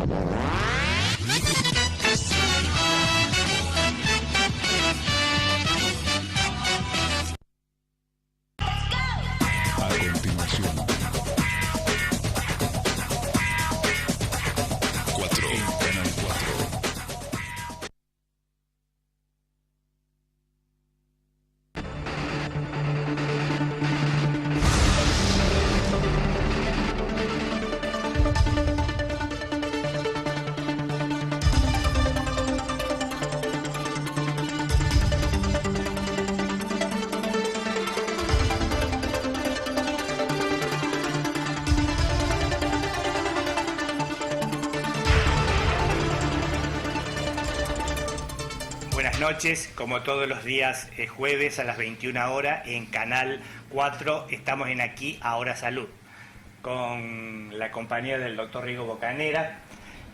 A continuación, 4 en Canal 4. Buenas noches, como todos los días jueves a las 21 horas en Canal 4 estamos en Aquí Ahora Salud con la compañía del doctor Rigo Bocanera,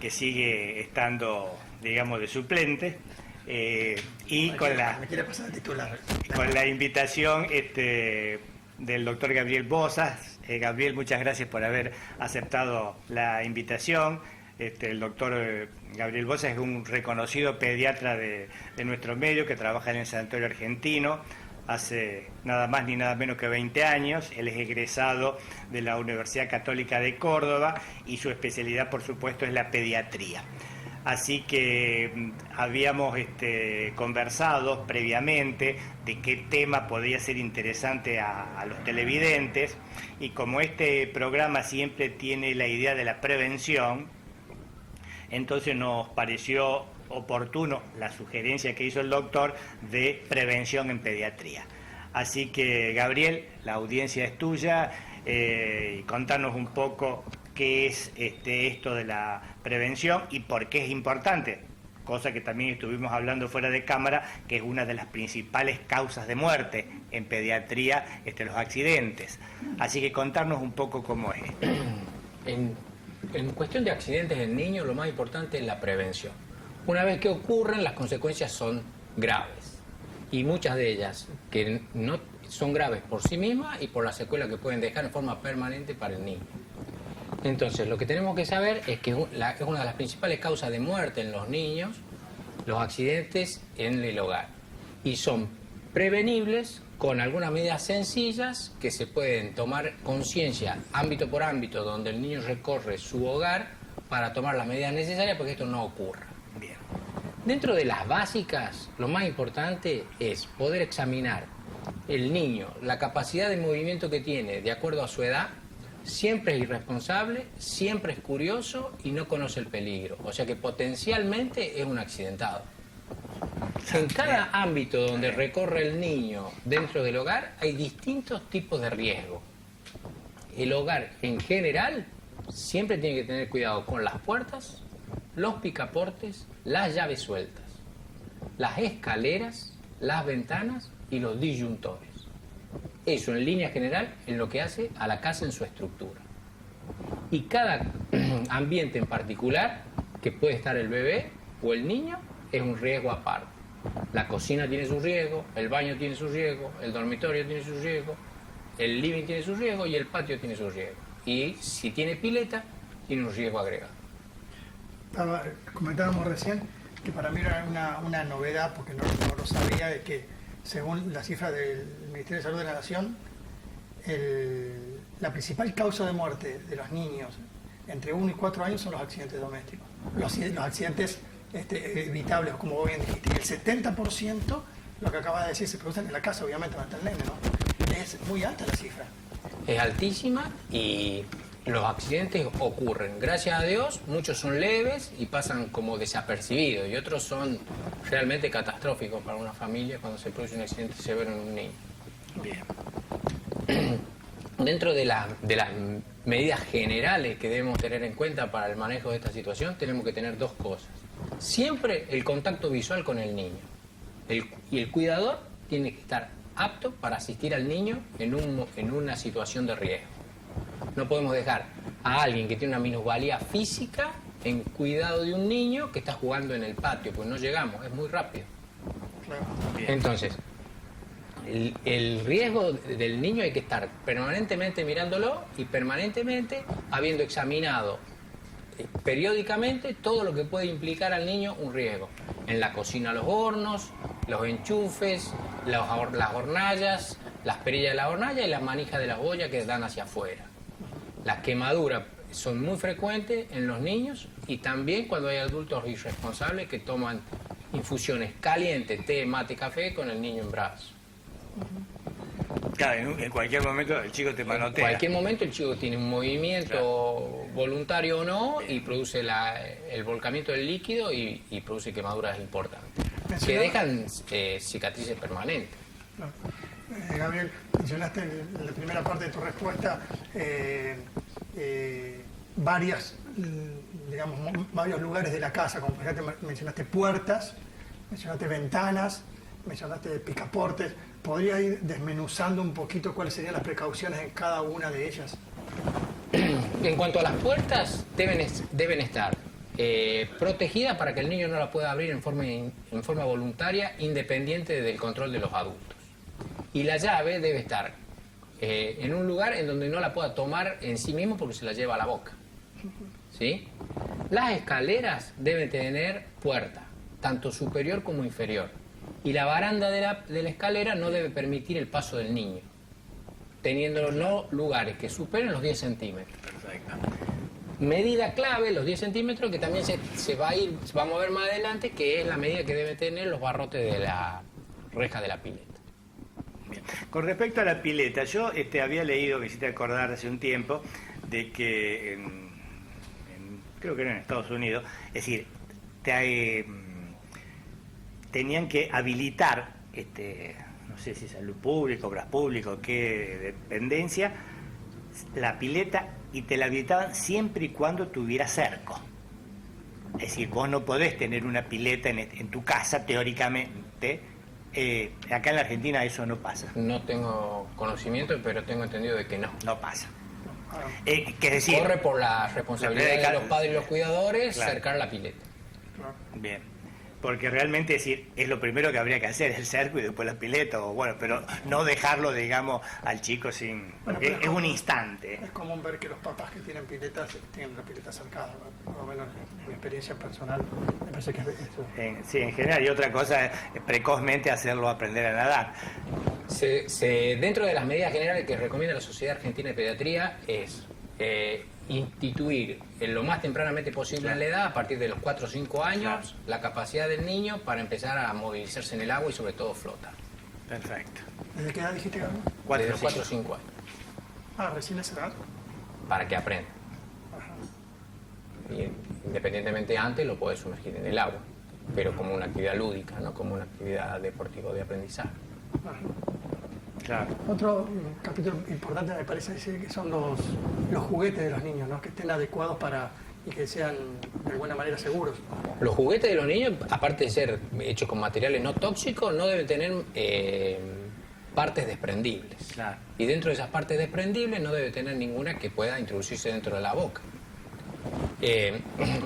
que sigue estando, digamos, de suplente, y con la invitación del doctor Gabriel Bozas. Gabriel, muchas gracias por haber aceptado la invitación. El doctor Gabriel Bozas es un reconocido pediatra de nuestro medio que trabaja en el Sanatorio Argentino hace nada más ni nada menos que 20 años. Él es egresado de la Universidad Católica de Córdoba y su especialidad, por supuesto, es la pediatría. Así que habíamos conversado previamente de qué tema podría ser interesante a los televidentes, y como este programa siempre tiene la idea de la prevención, entonces nos pareció oportuno la sugerencia que hizo el doctor de prevención en pediatría. Así que, Gabriel, la audiencia es tuya, y contanos un poco qué es esto de la prevención y por qué es importante, cosa que también estuvimos hablando fuera de cámara, que es una de las principales causas de muerte en pediatría, los accidentes. Así que contarnos un poco cómo es. En cuestión de accidentes en niños, lo más importante es la prevención. Una vez que ocurren, las consecuencias son graves. Y muchas de ellas que no son graves por sí mismas y por la secuela que pueden dejar en forma permanente para el niño. Entonces, lo que tenemos que saber es que es una de las principales causas de muerte en los niños, los accidentes en el hogar. Y son prevenibles con algunas medidas sencillas que se pueden tomar conciencia ámbito por ámbito donde el niño recorre su hogar para tomar las medidas necesarias para que esto no ocurra. Bien. Dentro de las básicas, lo más importante es poder examinar el niño, la capacidad de movimiento que tiene de acuerdo a su edad. Siempre es irresponsable, siempre es curioso y no conoce el peligro. O sea que potencialmente es un accidentado. En cada ámbito donde recorre el niño dentro del hogar hay distintos tipos de riesgo. El hogar en general siempre tiene que tener cuidado con las puertas, los picaportes, las llaves sueltas, las escaleras, las ventanas y los disyuntores. Eso en línea general es lo que hace a la casa en su estructura. Y cada ambiente en particular, que puede estar el bebé o el niño, es un riesgo aparte. La cocina tiene su riesgo, el baño tiene su riesgo, el dormitorio tiene su riesgo, el living tiene su riesgo y el patio tiene su riesgo. Y si tiene pileta, tiene un riesgo agregado. Comentábamos recién que para mí era una novedad, porque no lo sabía, de que según la cifra del Ministerio de Salud de la Nación, la principal causa de muerte de los niños entre 1 y 4 años son los accidentes domésticos. Los accidentes evitables, como vos bien dijiste. Y el 70%, lo que acabas de decir, se producen en la casa, obviamente, no está el nene, ¿no? Es muy alta la cifra. Es altísima y los accidentes ocurren. Gracias a Dios, muchos son leves y pasan como desapercibidos, y otros son realmente catastróficos para una familia cuando se produce un accidente severo en un niño. Bien. Dentro de las medidas generales que debemos tener en cuenta para el manejo de esta situación, tenemos que tener dos cosas. Siempre el contacto visual con el niño. Y el cuidador tiene que estar apto para asistir al niño en una situación de riesgo. No podemos dejar a alguien que tiene una minusvalía física en cuidado de un niño que está jugando en el patio, pues no llegamos, es muy rápido. Claro. Entonces, el riesgo del niño hay que estar permanentemente mirándolo y permanentemente habiendo examinado periódicamente todo lo que puede implicar al niño un riesgo. En la cocina los hornos, los enchufes, las hornallas, las perillas de la hornalla y las manijas de las ollas que dan hacia afuera. Las quemaduras son muy frecuentes en los niños y también cuando hay adultos irresponsables que toman infusiones calientes, té, mate, café con el niño en brazos. Claro, en cualquier momento el chico te manotea. En cualquier momento el chico tiene un movimiento voluntario o no y produce el volcamiento del líquido y produce quemaduras importantes que dejan cicatrices permanentes. Gabriel, mencionaste en la primera parte de tu respuesta varios lugares de la casa, como por ejemplo mencionaste puertas, mencionaste ventanas, mencionaste picaportes. ¿Podría ir desmenuzando un poquito cuáles serían las precauciones en cada una de ellas? En cuanto a las puertas, deben estar protegidas para que el niño no la pueda abrir en forma voluntaria, independiente del control de los adultos. Y la llave debe estar en un lugar en donde no la pueda tomar en sí mismo porque se la lleva a la boca. ¿Sí? Las escaleras deben tener puerta, tanto superior como inferior. Y la baranda de la escalera no debe permitir el paso del niño, teniendo no lugares que superen los 10 centímetros. Perfecto. Medida clave, los 10 centímetros, que también se va a mover más adelante, que es la medida que deben tener los barrotes de la reja de la pileta. Bien. Con respecto a la pileta, yo había leído, me hiciste acordar hace un tiempo, de que creo que era en Estados Unidos, es decir, tenían que habilitar, no sé si salud pública, obras públicas, qué dependencia, la pileta, y te la habilitaban siempre y cuando tuviera cerco. Es decir, vos no podés tener una pileta en tu casa, teóricamente. Acá en la Argentina eso no pasa. No tengo conocimiento, pero tengo entendido de que no. No pasa. Que es decir, corre por la responsabilidad de los padres y los cuidadores cercar la pileta. Bien. Porque realmente es lo primero que habría que hacer, el cerco y después la pileta, o bueno, pero no dejarlo, digamos, al chico sin... Porque es un instante. Es común ver que los papás que tienen piletas tienen la pileta cercada, por lo menos en mi experiencia personal, me parece que es eso. Sí, en general, y otra cosa es precozmente hacerlo aprender a nadar. Dentro de las medidas generales que recomienda la Sociedad Argentina de Pediatría es instituir lo más tempranamente posible en la edad, a partir de los 4 o 5 años, la capacidad del niño para empezar a movilizarse en el agua y sobre todo flotar. Perfecto. ¿Desde qué edad dijiste, Gabriel? Desde los 4 o 5 años. Recién a esa edad. Para que aprenda. Y independientemente antes lo puedes sumergir en el agua, pero como una actividad lúdica, no como una actividad deportiva de aprendizaje. Claro. Otro capítulo importante me parece que son los juguetes de los niños, ¿no? Que estén adecuados y que sean de alguna manera seguros. Los juguetes de los niños, aparte de ser hechos con materiales no tóxicos, no deben tener partes desprendibles. Claro. Y dentro de esas partes desprendibles no debe tener ninguna que pueda introducirse dentro de la boca.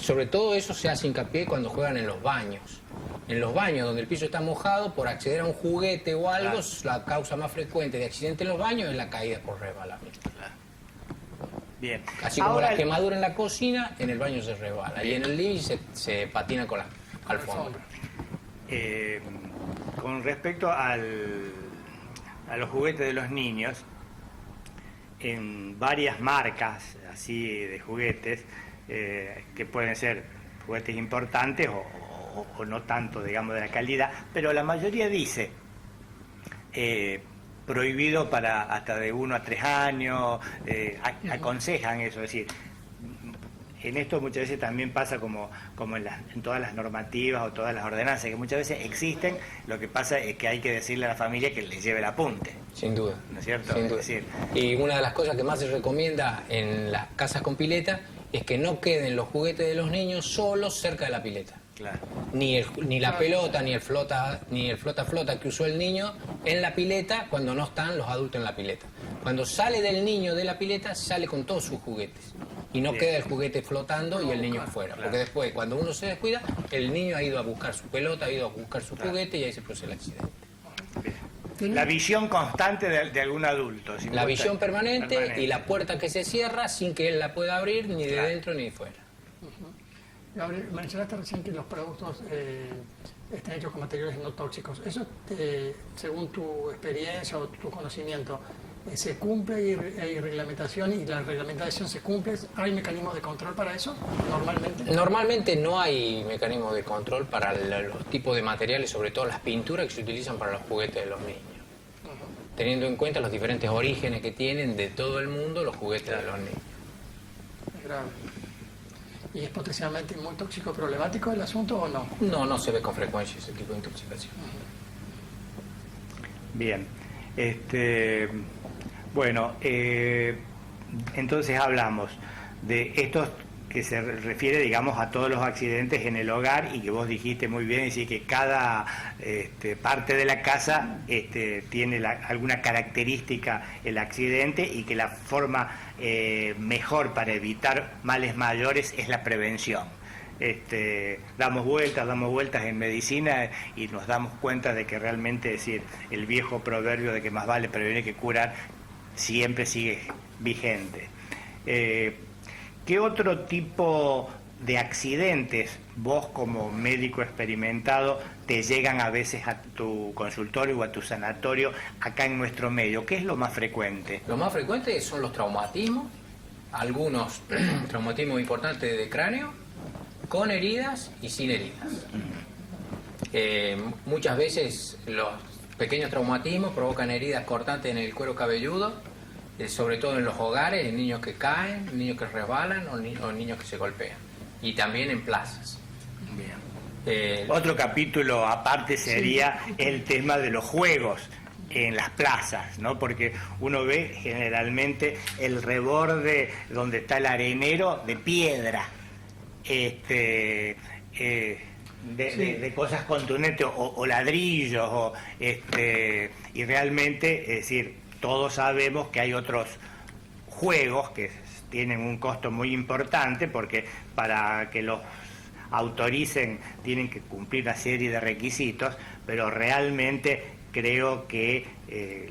Sobre todo eso se hace hincapié cuando juegan en los baños. En los baños donde el piso está mojado, por acceder a un juguete o algo, la causa más frecuente de accidente en los baños es la caída por resbalamiento. Bien. Así como la quemadura en la cocina, en el baño se resbala. Y en el living se patina con la alfombra. Con respecto a los juguetes de los niños, en varias marcas así de juguetes, que pueden ser juguetes importantes o no tanto, digamos, de la calidad, pero la mayoría dice prohibido para hasta de 1 a 3 años, aconsejan eso, es decir, en esto muchas veces también pasa como en todas las normativas o todas las ordenanzas, que muchas veces existen, lo que pasa es que hay que decirle a la familia que les lleve el apunte. Sin duda. ¿No es cierto? Sin duda. Es decir, y una de las cosas que más se recomienda en las casas con pileta es que no queden los juguetes de los niños solos cerca de la pileta. claro. Ni la pelota, ni el flota que usó el niño en la pileta cuando no están los adultos en la pileta. Cuando sale del niño de la pileta, sale con todos sus juguetes. Y no queda el juguete flotando y el niño afuera. Claro. Porque después, cuando uno se descuida, el niño ha ido a buscar su pelota, ha ido a buscar su juguete y ahí se produce el accidente. La visión constante de algún adulto. La visión permanente y la puerta que se cierra sin que él la pueda abrir ni de dentro ni de fuera. Gabriel, mencionaste recién que los productos están hechos con materiales no tóxicos. ¿Eso, según tu experiencia o tu conocimiento, se cumple? ¿Hay reglamentación y la reglamentación se cumple? ¿Hay mecanismos de control para eso normalmente? Normalmente no hay mecanismos de control para los tipos de materiales, sobre todo las pinturas que se utilizan para los juguetes de los niños. Teniendo en cuenta los diferentes orígenes que tienen de todo el mundo los juguetes de los niños. Es grave. ¿Y es potencialmente muy tóxico, problemático el asunto o no? No, no se ve con frecuencia ese tipo de intoxicación. Bien. Bueno, entonces hablamos de estos que se refiere, digamos, a todos los accidentes en el hogar, y que vos dijiste muy bien, decir que cada parte de la casa tiene alguna característica el accidente, y que la forma mejor para evitar males mayores es la prevención. Damos vueltas en medicina y nos damos cuenta de que realmente, es decir, el viejo proverbio de que más vale prevenir que curar siempre sigue vigente. ¿Qué otro tipo de accidentes vos, como médico experimentado, te llegan a veces a tu consultorio o a tu sanatorio acá en nuestro medio? ¿Qué es lo más frecuente? Lo más frecuente son los traumatismos, algunos traumatismos importantes de cráneo, con heridas y sin heridas. Muchas veces los pequeños traumatismos provocan heridas cortantes en el cuero cabelludo, sobre todo en los hogares, en niños que caen, niños que resbalan o niños que se golpean. Y también en plazas. Bien. Otro capítulo aparte sería el tema de los juegos en las plazas, ¿no? Porque uno ve generalmente el reborde donde está el arenero de piedra, de cosas contundentes o ladrillos, y realmente, es decir, todos sabemos que hay otros juegos que tienen un costo muy importante, porque para que los autoricen tienen que cumplir una serie de requisitos, pero realmente creo que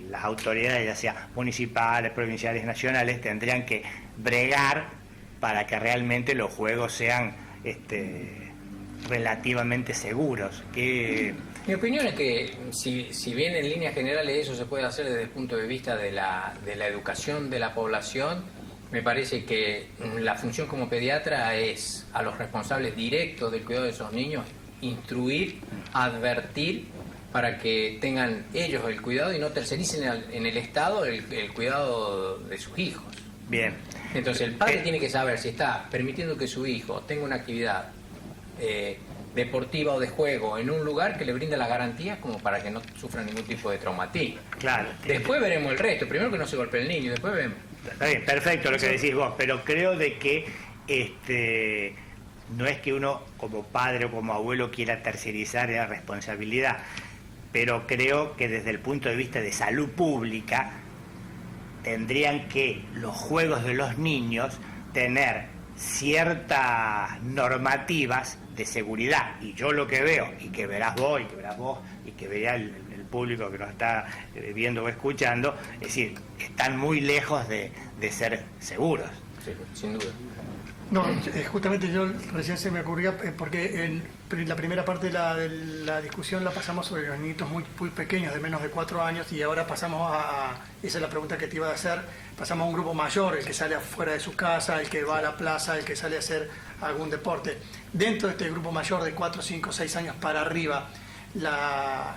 las autoridades, ya sea municipales, provinciales, nacionales, tendrían que bregar para que realmente los juegos sean relativamente seguros. Mi opinión es que si bien en líneas generales eso se puede hacer desde el punto de vista de la educación de la población, me parece que la función como pediatra es a los responsables directos del cuidado de esos niños instruir, advertir, para que tengan ellos el cuidado y no tercericen en el Estado el cuidado de sus hijos. Bien. Entonces el padre tiene que saber si está permitiendo que su hijo tenga una actividad deportiva o de juego en un lugar que le brinda las garantías como para que no sufra ningún tipo de traumatismo. Claro. Después veremos el resto. Primero que no se golpee el niño, después vemos. Está bien, perfecto lo que decís vos, pero creo de que no es que uno como padre o como abuelo quiera tercerizar la responsabilidad, pero creo que desde el punto de vista de salud pública tendrían que los juegos de los niños tener ciertas normativas de seguridad, y yo lo que veo, y que verás vos, y que verá el público que nos está viendo o escuchando, es decir, están muy lejos de ser seguros. Sí, sin duda. No, justamente yo recién se me ocurría, porque en la primera parte de la discusión la pasamos sobre los niñitos muy pequeños, de menos de 4 años, y ahora pasamos esa es la pregunta que te iba a hacer, pasamos a un grupo mayor, el que sale afuera de su casa, el que va a la plaza, el que sale a hacer algún deporte. Dentro de este grupo mayor de 4, 5, 6 años para arriba,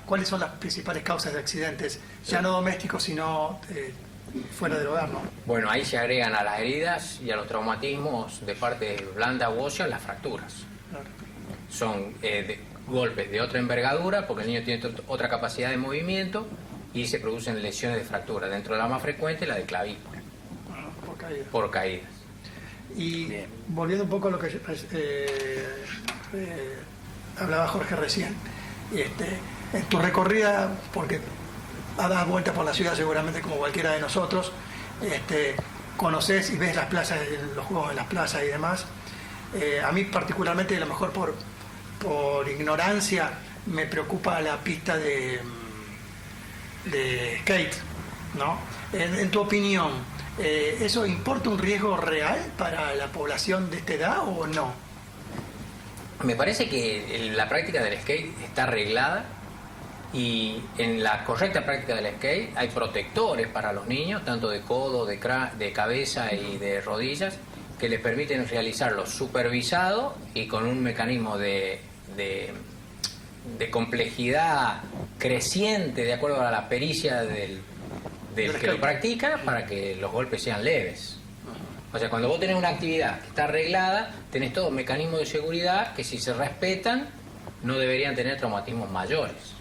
¿cuáles son las principales causas de accidentes? Ya no domésticos, sino fuera del hogar, ¿no? Bueno, ahí se agregan a las heridas y a los traumatismos de parte blanda u ósea las fracturas. Claro. Son golpes de otra envergadura, porque el niño tiene otra capacidad de movimiento, y se producen lesiones de fractura. Dentro de la más frecuente, la de clavícula. Por caídas. Por caídas. Y Bien. volviendo un poco a lo que hablaba Jorge recién, en tu recorrida, porque has dado vueltas por la ciudad seguramente como cualquiera de nosotros, conoces y ves las plazas, los juegos en las plazas y demás. A mí particularmente, a lo mejor por ignorancia, me preocupa la pista de skate, ¿no? En tu opinión, ¿eso importa un riesgo real para la población de esta edad o no? Me parece que la práctica del skate está arreglada y en la correcta práctica del skate hay protectores para los niños, tanto de codo, de cabeza y de rodillas, que les permiten realizarlo supervisado y con un mecanismo de complejidad creciente de acuerdo a la pericia del que lo practica, para que los golpes sean leves. O sea, cuando vos tenés una actividad que está arreglada, tenés todo un mecanismo de seguridad que, si se respetan, no deberían tener traumatismos mayores.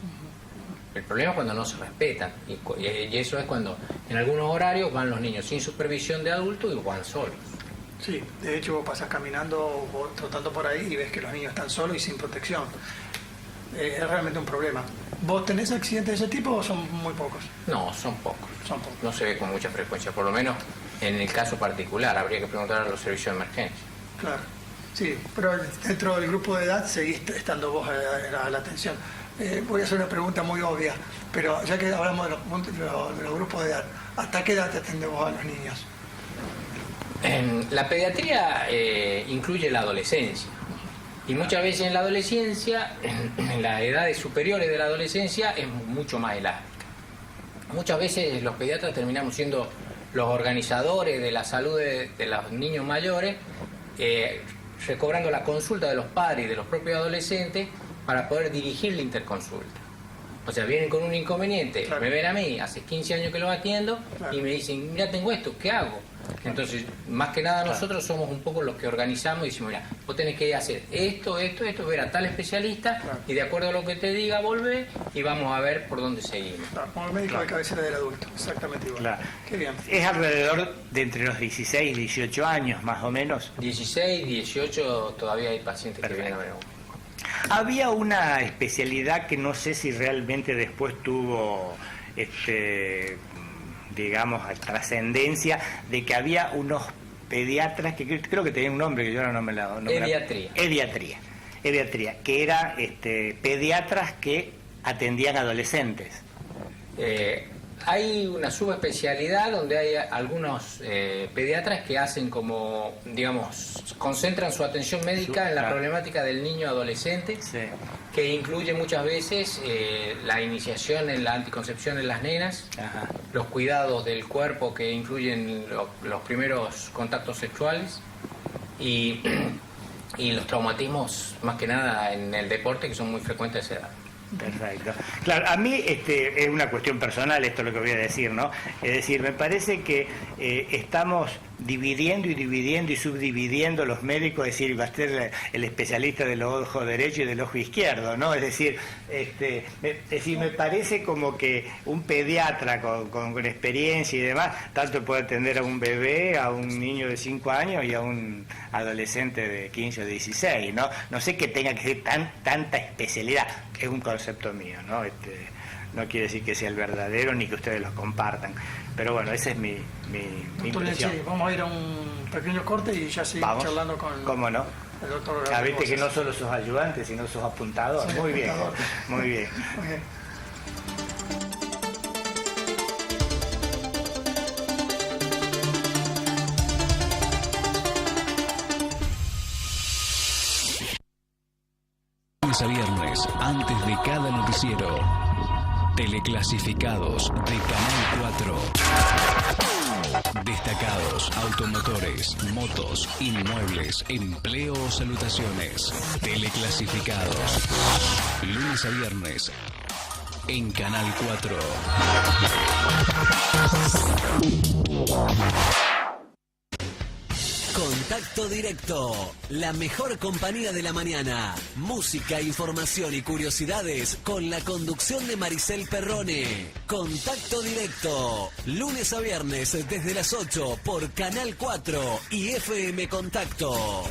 El problema es cuando no se respetan, y eso es cuando en algunos horarios van los niños sin supervisión de adultos y van solos. Sí, de hecho vos pasás caminando o trotando por ahí y ves que los niños están solos y sin protección. Es realmente un problema. ¿Vos tenés accidentes de ese tipo o son muy pocos? No, son pocos. Son pocos. No se ve con mucha frecuencia, por lo menos en el caso particular. Habría que preguntar a los servicios de emergencia. Claro, sí, pero dentro del grupo de edad seguís estando vos a la atención. Voy a hacer una pregunta muy obvia, pero ya que hablamos de los grupos de edad, ¿hasta qué edad te atendés vos a los niños? La pediatría incluye la adolescencia. Y muchas veces en la adolescencia, en las edades superiores de la adolescencia, es mucho más elástica. Muchas veces los pediatras terminamos siendo los organizadores de la salud de los niños mayores, recobrando la consulta de los padres y de los propios adolescentes para poder dirigir la interconsulta. O sea, vienen con un inconveniente, claro. Me ven a mí, hace 15 años que lo atiendo, claro. Y me dicen, mira, tengo esto, ¿qué hago? Entonces, más que nada nosotros somos un poco los que organizamos y decimos, mira, vos tenés que hacer esto, ver a tal especialista, claro. Y de acuerdo a lo que te diga, volver y vamos a ver por dónde seguimos. Claro, como el médico de cabecera del adulto, exactamente igual. Claro. Qué bien. Es alrededor de entre los 16 y 18 años, más o menos. 16, 18, todavía hay pacientes que vienen a ver. Había una especialidad que no sé si realmente después tuvo, digamos, trascendencia, de que había unos pediatras que creo que tenían un nombre que yo ahora no me la... Pediatría, que eran pediatras que atendían adolescentes. Hay una subespecialidad donde hay algunos pediatras que hacen como, digamos, concentran su atención médica en la problemática del niño adolescente, sí. Que incluye muchas veces la iniciación en la anticoncepción en las nenas, ajá. Los cuidados del cuerpo que incluyen los primeros contactos sexuales y los traumatismos, más que nada en el deporte, que son muy frecuentes a esa edad. Perfecto. Claro, a mí es una cuestión personal esto lo que voy a decir, ¿no? Es decir, me parece que estamos dividiendo y subdividiendo los médicos, es decir, va a ser el especialista del ojo derecho y del ojo izquierdo, ¿no? Es decir, me parece como que un pediatra con experiencia y demás, tanto puede atender a un bebé, a un niño de 5 años y a un adolescente de 15 o 16, ¿no? No sé que tenga que ser tanta especialidad, es un concepto mío, ¿no? No quiere decir que sea el verdadero ni que ustedes lo compartan. Pero bueno, esa es mi impresión. Sí, vamos a ir a un pequeño corte y ya seguimos charlando con ¿cómo no? El doctor. Viste que no solo sos ayudante, sino sos apuntador. Sí, muy bien, muy bien. Muy bien. Lunes a viernes, antes de cada noticiero. Teleclasificados de Canal 4. Destacados, automotores, motos, inmuebles, empleo o salutaciones. Teleclasificados. Lunes a viernes en Canal 4. Contacto Directo, la mejor compañía de la mañana. Música, información y curiosidades con la conducción de Maricel Perrone. Contacto Directo, lunes a viernes desde las 8 por Canal 4 y FM Contacto.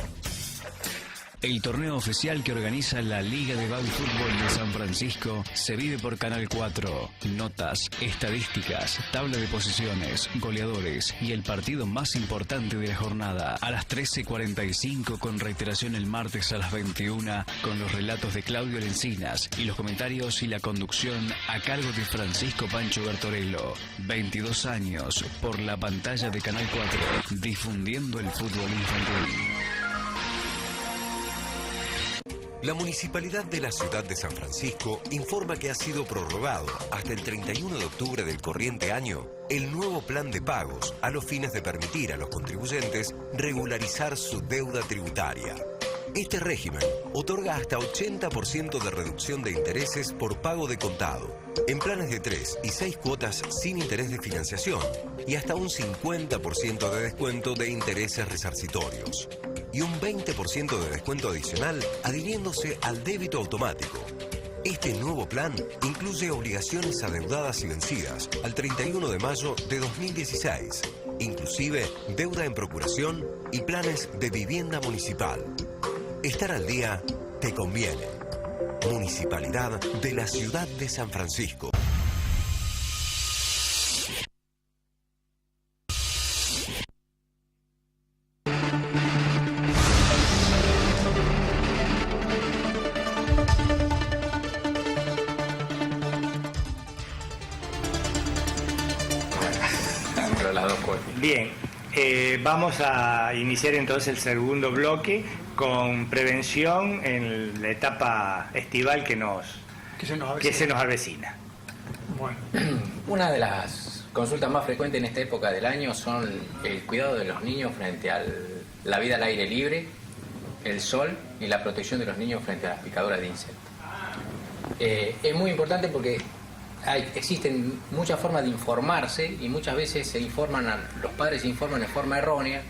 El torneo oficial que organiza la Liga de Baby Fútbol de San Francisco se vive por Canal 4. Notas, estadísticas, tabla de posiciones, goleadores y el partido más importante de la jornada a las 13:45 con reiteración el martes a las 21 con los relatos de Claudio Lencinas y los comentarios y la conducción a cargo de Francisco Pancho Bertorello. 22 años por la pantalla de Canal 4, difundiendo el fútbol infantil. La Municipalidad de la Ciudad de San Francisco informa que ha sido prorrogado hasta el 31 de octubre del corriente año el nuevo plan de pagos a los fines de permitir a los contribuyentes regularizar su deuda tributaria. Este régimen otorga hasta 80% de reducción de intereses por pago de contado, en planes de 3 y 6 cuotas sin interés de financiación y hasta un 50% de descuento de intereses resarcitorios y un 20% de descuento adicional adhiriéndose al débito automático. Este nuevo plan incluye obligaciones adeudadas y vencidas al 31 de mayo de 2016, inclusive deuda en procuración y planes de vivienda municipal. Estar al día te conviene. Municipalidad de la Ciudad de San Francisco. Bien, vamos a iniciar entonces el segundo bloque con prevención en la etapa estival que se nos avecina. Bueno, Una de las consultas más frecuentes en esta época del año son el cuidado de los niños frente a la vida al aire libre, el sol y la protección de los niños frente a las picaduras de insectos. Es muy importante porque existen muchas formas de informarse y muchas veces los padres se informan de forma errónea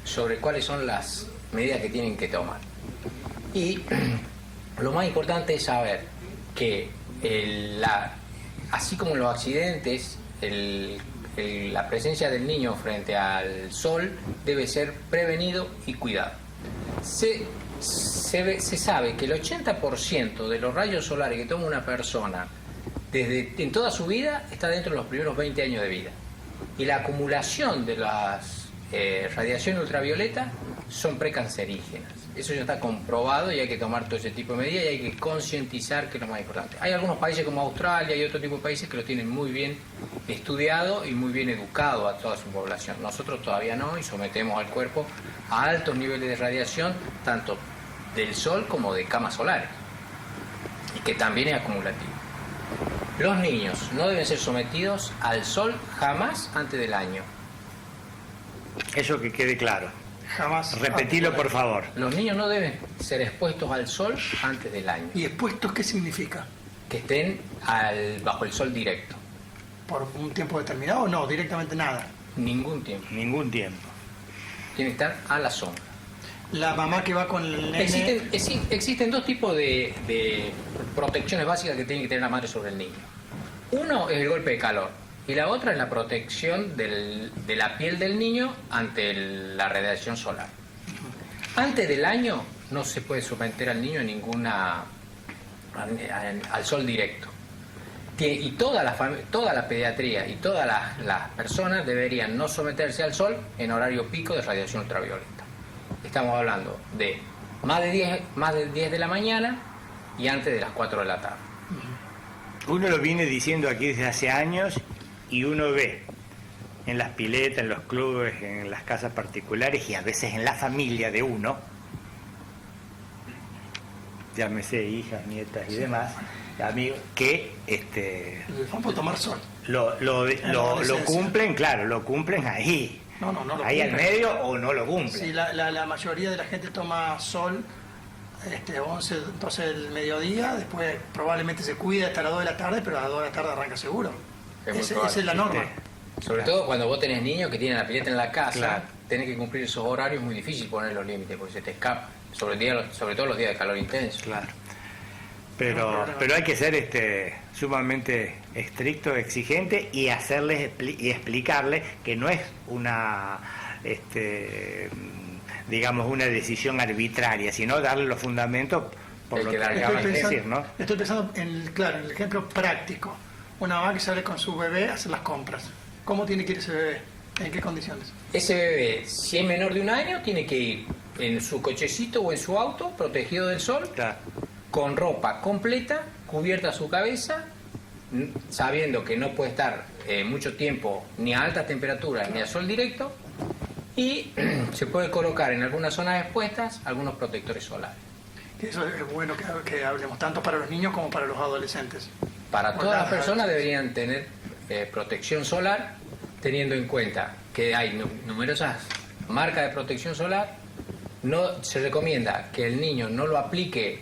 sobre cuáles son las medidas que tienen que tomar. Y lo más importante es saber que así como los accidentes, la presencia del niño frente al sol debe ser prevenido y cuidado. Se sabe que el 80% de los rayos solares que toma una persona en toda su vida está dentro de los primeros 20 años de vida. Y la acumulación de las radiaciones ultravioletas son precancerígenas. Eso ya está comprobado y hay que tomar todo ese tipo de medidas y hay que concientizar, que es lo más importante. Hay algunos países como Australia y otro tipo de países que lo tienen muy bien estudiado y muy bien educado a toda su población. Nosotros todavía no, y sometemos al cuerpo a altos niveles de radiación, tanto del sol como de camas solares, y que también es acumulativo. Los niños no deben ser sometidos al sol jamás antes del año. Eso que quede claro. jamás. Repetilo, por favor. Los niños no deben ser expuestos al sol antes del año. ¿Y expuestos qué significa? Que estén bajo el sol directo. ¿Por un tiempo determinado o no? Directamente nada. Ningún tiempo. Ningún tiempo. Tienen que estar a la sombra. La mamá que va con el nene... Existen dos tipos de protecciones básicas que tiene que tener la madre sobre el niño. Uno es el golpe de calor y la otra es la protección de la piel del niño ante la radiación solar. Antes del año no se puede someter al niño al sol directo. Y toda la pediatría y todas las personas deberían no someterse al sol en horario pico de radiación ultravioleta. Estamos hablando de más de 10 de la mañana y antes de las 4 de la tarde. Uno lo viene diciendo aquí desde hace años y uno ve en las piletas, en los clubes, en las casas particulares y a veces en la familia de uno, llámese hijas, nietas y demás, amigos, que Vamos a tomar sol. lo cumplen, claro, lo cumplen ahí. No lo ahí cumplen. al medio o no lo cumplen. Sí, la mayoría de la gente toma sol 11, 12 del mediodía, después probablemente se cuida hasta las 2 de la tarde, pero a las 2 de la tarde arranca seguro. Es muy Esa probable. es la norma. Sobre todo cuando vos tenés niños que tienen la pileta en la casa, Claro. tenés que cumplir esos horarios, es muy difícil poner los límites porque se te escapa, sobre todo los días de calor intenso. Claro. Pero hay que ser sumamente estricto, exigente y hacerles y explicarles que no es una digamos una decisión arbitraria, sino darle los fundamentos por Hay lo que que darle acabas de Estoy decir, ¿no? Estoy pensando en el ejemplo práctico. Una mamá que sale con su bebé a hacer las compras. ¿Cómo tiene que ir ese bebé? ¿En qué condiciones? Ese bebé, si es menor de 1 año, tiene que ir en su cochecito o en su auto, protegido del sol, Claro. con ropa completa, cubierta su cabeza, sabiendo que no puede estar mucho tiempo ni a altas temperaturas ni a sol directo, y se puede colocar en algunas zonas expuestas algunos protectores solares. Que eso es bueno que hablemos, tanto para los niños como para los adolescentes. Para todas las personas deberían tener protección solar, teniendo en cuenta que hay numerosas marcas de protección solar. No se recomienda que el niño no lo aplique,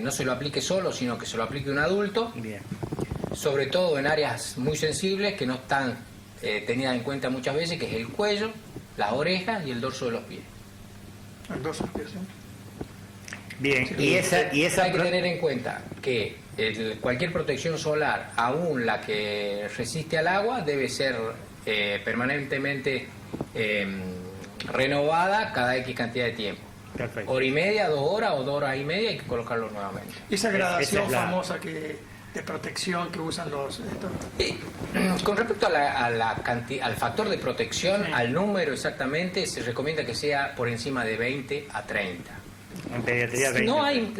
no se lo aplique solo, sino que se lo aplique un adulto. Bien. Sobre todo en áreas muy sensibles que no están tenidas en cuenta muchas veces, que es el cuello, las orejas y el dorso de los pies. El dorso de los pies, ¿sí? Bien, Sí, y esa hay que tener en cuenta que cualquier protección solar, aún la que resiste al agua, debe ser permanentemente renovada cada X cantidad de tiempo. Perfecto. Hora y media, 2 horas o 2 horas y media hay que colocarlo nuevamente. Y esa gradación Esa es la- famosa de protección que usan los... Con respecto al factor de protección, al número exactamente, se recomienda que sea por encima de 20 a 30. En pediatría 20.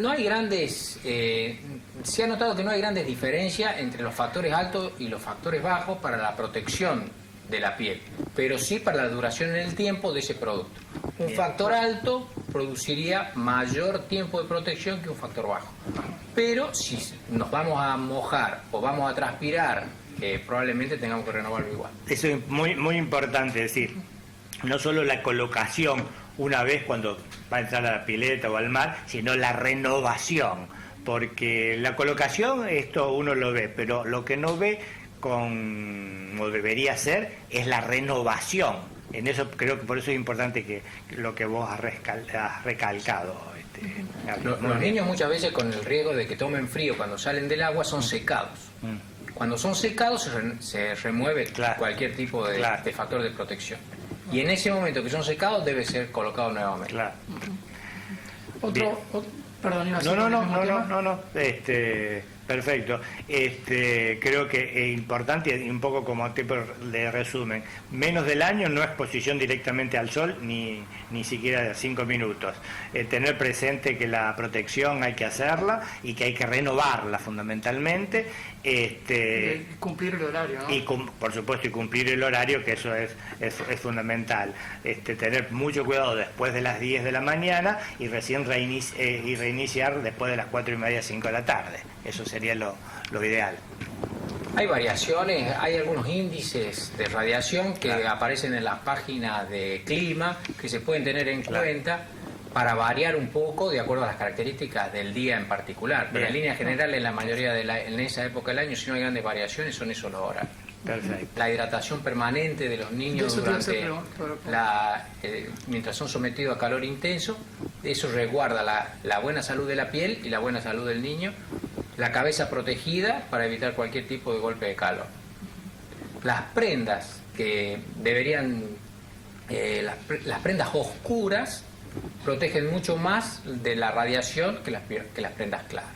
No hay grandes, se ha notado que no hay grandes diferencias entre los factores altos y los factores bajos para la protección de la piel, pero sí para la duración en el tiempo de ese producto. Un Bien. factor alto produciría mayor tiempo de protección que un factor bajo. Pero si nos vamos a mojar o vamos a transpirar, probablemente tengamos que renovarlo igual. Eso es muy, muy importante decir. No solo la colocación una vez cuando va a entrar a la pileta o al mar, sino la renovación. Porque la colocación, esto uno lo ve, pero lo que no ve como debería ser es la renovación. En eso creo que por eso es importante que lo que vos has recalcado. Gabriel. Los Muy bien. niños muchas veces, con el riesgo de que tomen frío cuando salen del agua, son secados. Cuando son secados se remueve Claro. cualquier tipo de, Claro. de factor de protección. Y en ese momento que son secados debe ser colocado nuevamente. Claro. Perdón, iba a decir No, el mismo tema. no. Perfecto. Creo que es importante, y un poco como tipo de resumen, menos del año no exposición directamente al sol, ni siquiera de 5 minutos. Tener presente que la protección hay que hacerla y que hay que renovarla fundamentalmente. Cumplir el horario, ¿no? Y por supuesto, y cumplir el horario, que eso es fundamental. Tener mucho cuidado después de las 10 de la mañana y recién reiniciar después de las 4:30, 5 de la tarde. Eso sería lo ideal. Hay variaciones, hay algunos índices de radiación que aparecen en la página de clima que se pueden tener en cuenta para variar un poco de acuerdo a las características del día en particular. Pero en líneas generales, la mayoría en esa época del año, si no hay grandes variaciones, son esos los horarios. Perfecto. La hidratación permanente de los niños Eso te iba a durante hacer mientras son sometidos a calor intenso, eso resguarda la buena salud de la piel y la buena salud del niño, la cabeza protegida para evitar cualquier tipo de golpe de calor. Las prendas que deberían, las prendas oscuras protegen mucho más de la radiación que las prendas claras.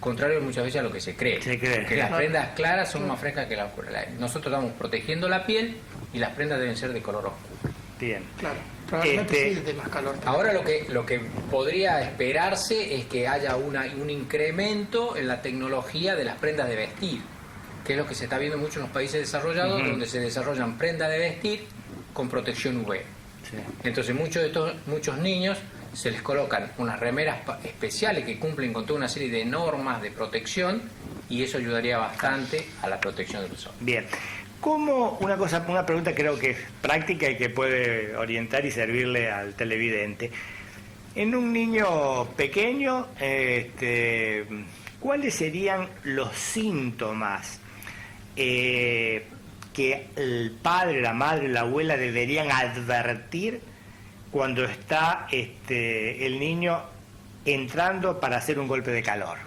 Contrario muchas veces a lo que se cree. Que las prendas claras son más frescas que las oscuras. Nosotros estamos protegiendo la piel y las prendas deben ser de color oscuro. Bien. Claro, probablemente sí de más calor. Ahora lo que podría esperarse es que haya un incremento en la tecnología de las prendas de vestir, que es lo que se está viendo mucho en los países desarrollados, donde se desarrollan prendas de vestir con protección UV. Sí. Entonces muchos niños se les colocan unas remeras especiales que cumplen con toda una serie de normas de protección y eso ayudaría bastante a la protección del sol. Bien. Una pregunta creo que es práctica y que puede orientar y servirle al televidente. En un niño pequeño, ¿cuáles serían los síntomas que el padre, la madre, la abuela deberían advertir cuando está el niño entrando para hacer un golpe de calor?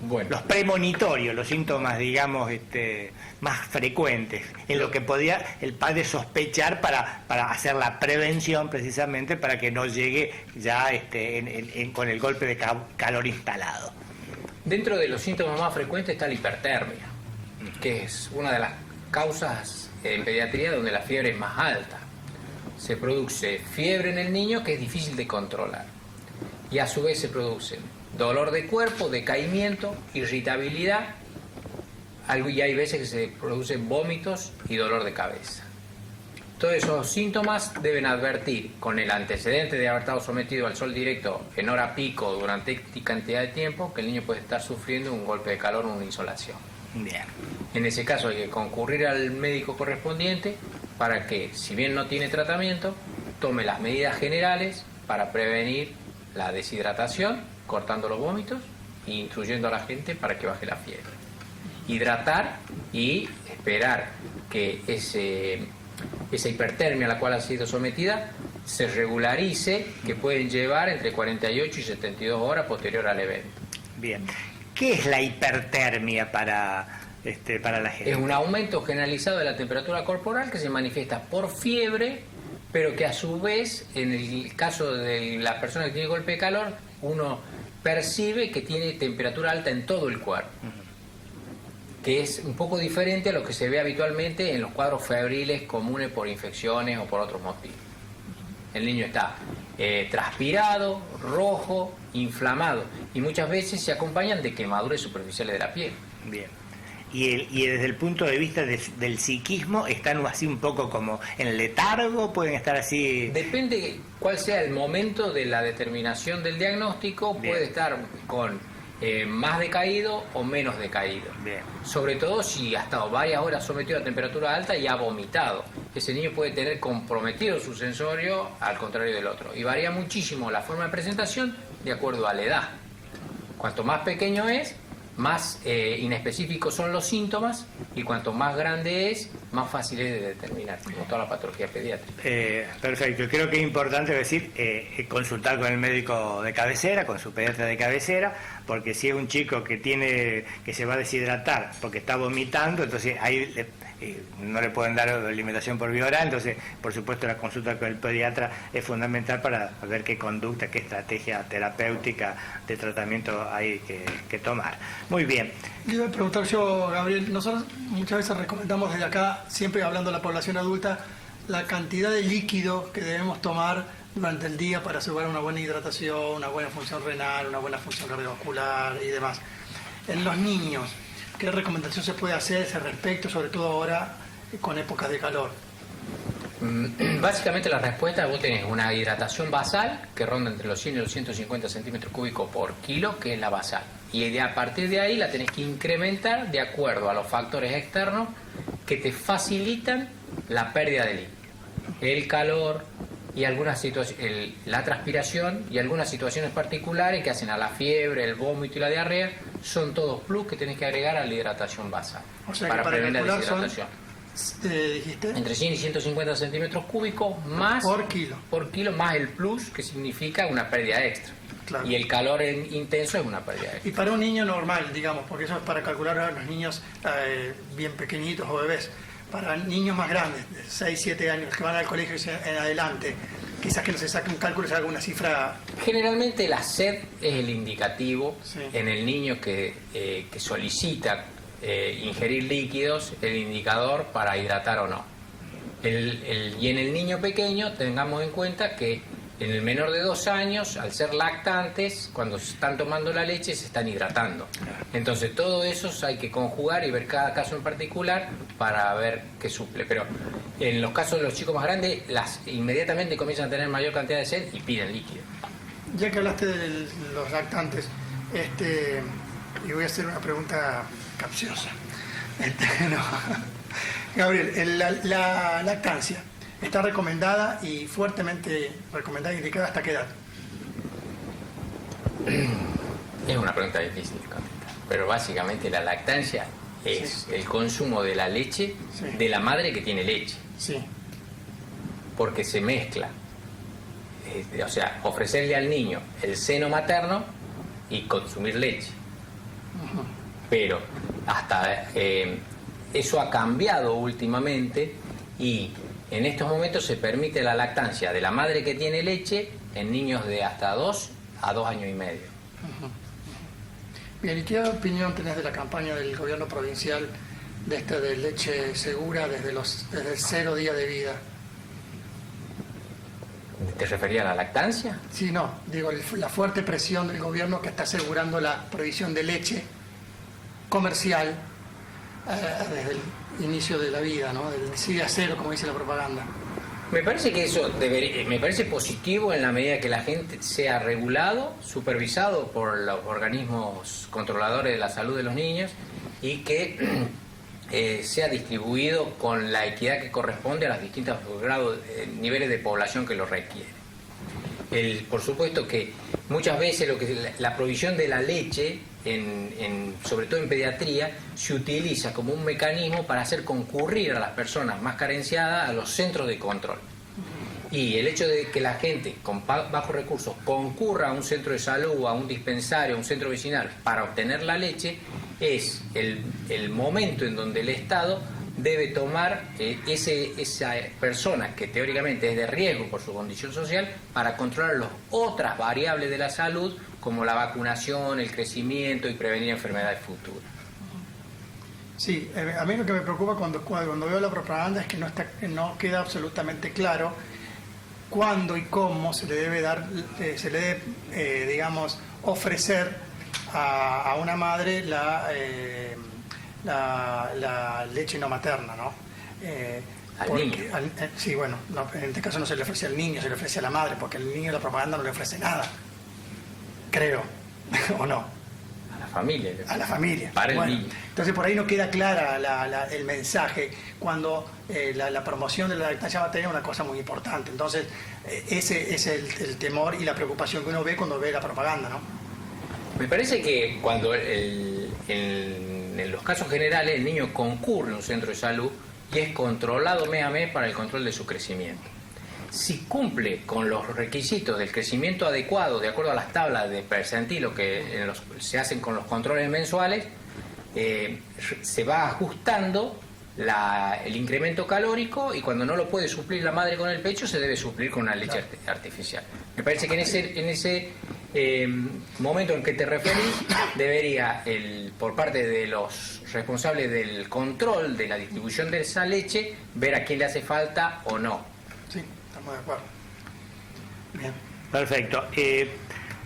Bueno, Los premonitorios, los síntomas, digamos, más frecuentes, en lo que podía el padre sospechar para hacer la prevención precisamente para que no llegue ya con el golpe de calor instalado. dentro de los síntomas más frecuentes está la hipertermia, que es una de las causas en pediatría donde la fiebre es más alta. Se produce fiebre en el niño que es difícil de controlar y a su vez se produce dolor de cuerpo, decaimiento, irritabilidad, y hay veces que se producen vómitos y dolor de cabeza. Todos esos síntomas deben advertir con el antecedente de haber estado sometido al sol directo en hora pico durante X cantidad de tiempo que el niño puede estar sufriendo un golpe de calor o una insolación. Bien. En ese caso hay que concurrir al médico correspondiente para que, si bien no tiene tratamiento, tome las medidas generales para prevenir la deshidratación, cortando los vómitos e instruyendo a la gente para que baje la fiebre. Hidratar y esperar que esa hipertermia a la cual ha sido sometida se regularice, que pueden llevar entre 48 y 72 horas posterior al evento. Bien. ¿Qué es la hipertermia para la gente? Es un aumento generalizado de la temperatura corporal que se manifiesta por fiebre, pero que a su vez, en el caso de la persona que tiene golpe de calor, uno percibe que tiene temperatura alta en todo el cuerpo, que es un poco diferente a lo que se ve habitualmente en los cuadros febriles comunes por infecciones o por otros motivos. El niño está transpirado, rojo, inflamado, y muchas veces se acompañan de quemaduras superficiales de la piel. Bien. Y desde el punto de vista del psiquismo, ¿están así un poco como en letargo? ¿Pueden estar así? Depende cuál sea el momento de la determinación del diagnóstico. Bien. Puede estar con más decaído o menos decaído. Bien. Sobre todo si ha estado varias horas sometido a temperatura alta y ha vomitado. Ese niño puede tener comprometido su sensorio al contrario del otro. Y varía muchísimo la forma de presentación de acuerdo a la edad. Cuanto más pequeño es, más inespecíficos son los síntomas, y cuanto más grande es, más fácil es de determinar, como toda la patología pediátrica. Perfecto. Creo que es importante decir, consultar con el médico de cabecera, con su pediatra de cabecera, porque si es un chico que se va a deshidratar porque está vomitando, entonces ahí no le pueden dar alimentación por vía oral, entonces por supuesto la consulta con el pediatra es fundamental para ver qué conducta, qué estrategia terapéutica de tratamiento hay que tomar. Muy bien. Le iba a preguntar yo, Gabriel, nosotros muchas veces recomendamos desde acá, siempre hablando de la población adulta, la cantidad de líquido que debemos tomar durante el día para asegurar una buena hidratación, una buena función renal, una buena función cardiovascular y demás. En los niños, ¿qué recomendación se puede hacer a ese respecto, sobre todo ahora con épocas de calor? Básicamente la respuesta, vos tenés una hidratación basal que ronda entre los 100 y los 150 centímetros cúbicos por kilo, que es la basal. Y a partir de ahí la tenés que incrementar de acuerdo a los factores externos que te facilitan la pérdida de líquido. El calor y algunas situaciones, la transpiración y algunas situaciones particulares que hacen a la fiebre, el vómito y la diarrea, son todos plus que tenés que agregar a la hidratación basal. O sea, para prevenir la deshidratación. ¿Dijiste? Entre 100 y 150 centímetros cúbicos más por kilo más el plus, que significa una pérdida extra. Claro. Y el calor intenso es una pérdida extra. Y para un niño normal, digamos, porque eso es para calcular a los niños bien pequeñitos o bebés, para niños más grandes, de 6, 7 años, que van al colegio en adelante, quizás que no se saque un cálculo y se haga una cifra. Generalmente la sed es el indicativo, sí, en el niño que solicita ingerir líquidos, el indicador para hidratar o no. Y en el niño pequeño tengamos en cuenta que en el menor de 2 años, al ser lactantes, cuando se están tomando la leche se están hidratando. Entonces todo eso hay que conjugar y ver cada caso en particular para ver qué suple. Pero en los casos de los chicos más grandes, inmediatamente comienzan a tener mayor cantidad de sed y piden líquido. Ya que hablaste de los lactantes, y voy a hacer una pregunta capciosa. No. Gabriel, la lactancia está recomendada y fuertemente recomendada e indicada ¿hasta qué edad? Es una pregunta difícil de contestar, pero básicamente la lactancia es el consumo de la leche de la madre que tiene leche. Sí. Porque se mezcla. O sea, ofrecerle al niño el seno materno y consumir leche. Uh-huh. Pero hasta eso ha cambiado últimamente y en estos momentos se permite la lactancia de la madre que tiene leche en niños de hasta 2 a 2 años y medio. Uh-huh. Bien, ¿y qué opinión tenés de la campaña del gobierno provincial de leche segura desde el 0 día de vida? ¿Te referías a la lactancia? Sí, no, digo, la fuerte presión del gobierno que está asegurando la provisión de leche comercial desde el inicio de la vida, ¿no? Del sí a cero, como dice la propaganda. Me parece que eso me parece positivo en la medida que la gente sea regulado, supervisado por los organismos controladores de la salud de los niños y que sea distribuido con la equidad que corresponde a los distintos niveles de población que lo requieren. Por supuesto que muchas veces la provisión de la leche, sobre todo en pediatría, se utiliza como un mecanismo para hacer concurrir a las personas más carenciadas a los centros de control. Y el hecho de que la gente con bajos recursos concurra a un centro de salud, a un dispensario, a un centro vecinal para obtener la leche, es el momento en donde el Estado debe tomar esa persona que teóricamente es de riesgo por su condición social para controlar las otras variables de la salud como la vacunación, el crecimiento y prevenir enfermedades futuras. Sí, a mí lo que me preocupa cuando veo la propaganda es que no queda absolutamente claro cuándo y cómo se le debe dar, digamos, ofrecer a una madre la leche no materna, ¿no? Al niño. Sí, bueno, en este caso no se le ofrece al niño, se le ofrece a la madre, porque el niño la propaganda no le ofrece nada, creo, ¿o no? A la familia. A la familia. Para el niño. Entonces por ahí no queda clara el mensaje, cuando la promoción de la lactancia materna es una cosa muy importante. Entonces ese es el temor y la preocupación que uno ve cuando ve la propaganda, ¿no? Me parece que cuando en los casos generales el niño concurre a un centro de salud y es controlado mes a mes para el control de su crecimiento. Si cumple con los requisitos del crecimiento adecuado, de acuerdo a las tablas de percentilo que se hacen con los controles mensuales, se va ajustando el incremento calórico y cuando no lo puede suplir la madre con el pecho, se debe suplir con una leche artificial. Me parece que en ese momento en que te referís, debería, por parte de los responsables del control de la distribución de esa leche, ver a quién le hace falta o no. Sí, estamos de acuerdo. Bien. Perfecto.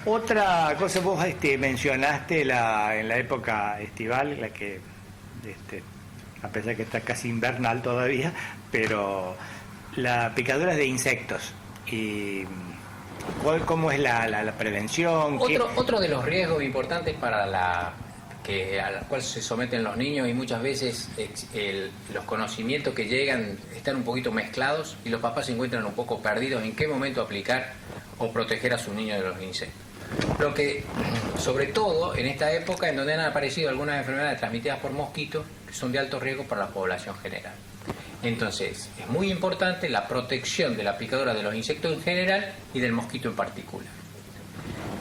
Otra cosa, vos mencionaste en la época estival, la que, a pesar que está casi invernal todavía, pero la picadura de insectos. Y ¿cómo es la prevención? Otro de los riesgos importantes a la cual se someten los niños, y muchas veces los conocimientos que llegan están un poquito mezclados y los papás se encuentran un poco perdidos en qué momento aplicar o proteger a sus niños de los insectos. Lo que, sobre todo en esta época en donde han aparecido algunas enfermedades transmitidas por mosquitos que son de alto riesgo para la población general. Entonces, es muy importante la protección de la picadura de los insectos en general y del mosquito en particular.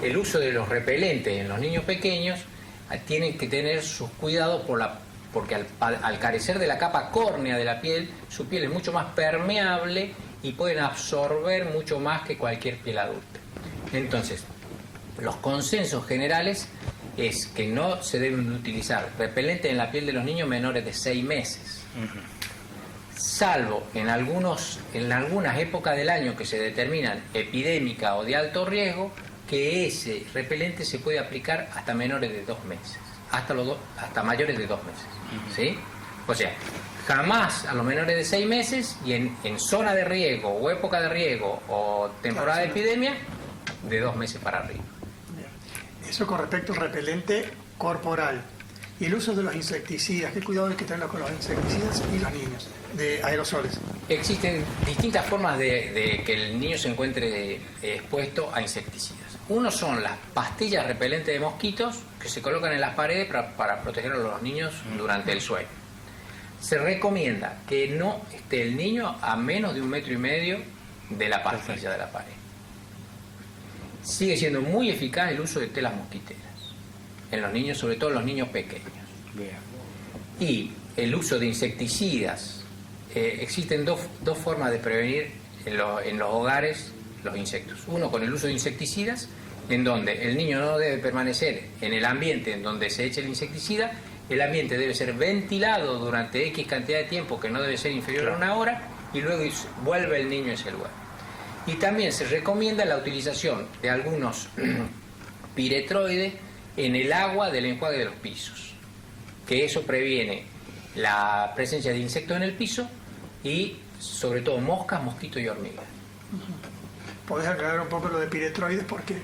El uso de los repelentes en los niños pequeños tienen que tener sus cuidados porque al carecer de la capa córnea de la piel, su piel es mucho más permeable y pueden absorber mucho más que cualquier piel adulta. Entonces, los consensos generales es que no se deben utilizar repelentes en la piel de los niños menores de 6 meses. Salvo en algunas épocas del año que se determinan epidémica o de alto riesgo, que ese repelente se puede aplicar hasta menores de 2 meses, hasta mayores de 2 meses, ¿sí? O sea, jamás a los menores de 6 meses y en zona de riesgo o época de riesgo o temporada de epidemia, de 2 meses para arriba. Bien. Eso con respecto al repelente corporal. Y el uso de los insecticidas, ¿qué cuidado hay que tener con los insecticidas y los niños, de aerosoles? Existen distintas formas de que el niño se encuentre expuesto a insecticidas. Uno son las pastillas repelentes de mosquitos que se colocan en las paredes para proteger a los niños durante el sueño. Se recomienda que no esté el niño a menos de 1,5 metros de la pastilla de la pared. Sigue siendo muy eficaz el uso de telas mosquiteras en los niños, sobre todo en los niños pequeños. Bien. Y el uso de insecticidas. Existen dos formas de prevenir en los hogares los insectos. Uno, con el uso de insecticidas, en donde el niño no debe permanecer en el ambiente en donde se eche el insecticida. El ambiente debe ser ventilado durante X cantidad de tiempo, que no debe ser inferior a 1 hora, y luego vuelve el niño a ese lugar. Y también se recomienda la utilización de algunos piretroides en el agua del enjuague de los pisos, que eso previene la presencia de insectos en el piso y sobre todo moscas, mosquitos y hormigas. ¿Podés aclarar un poco lo de piretroides? Porque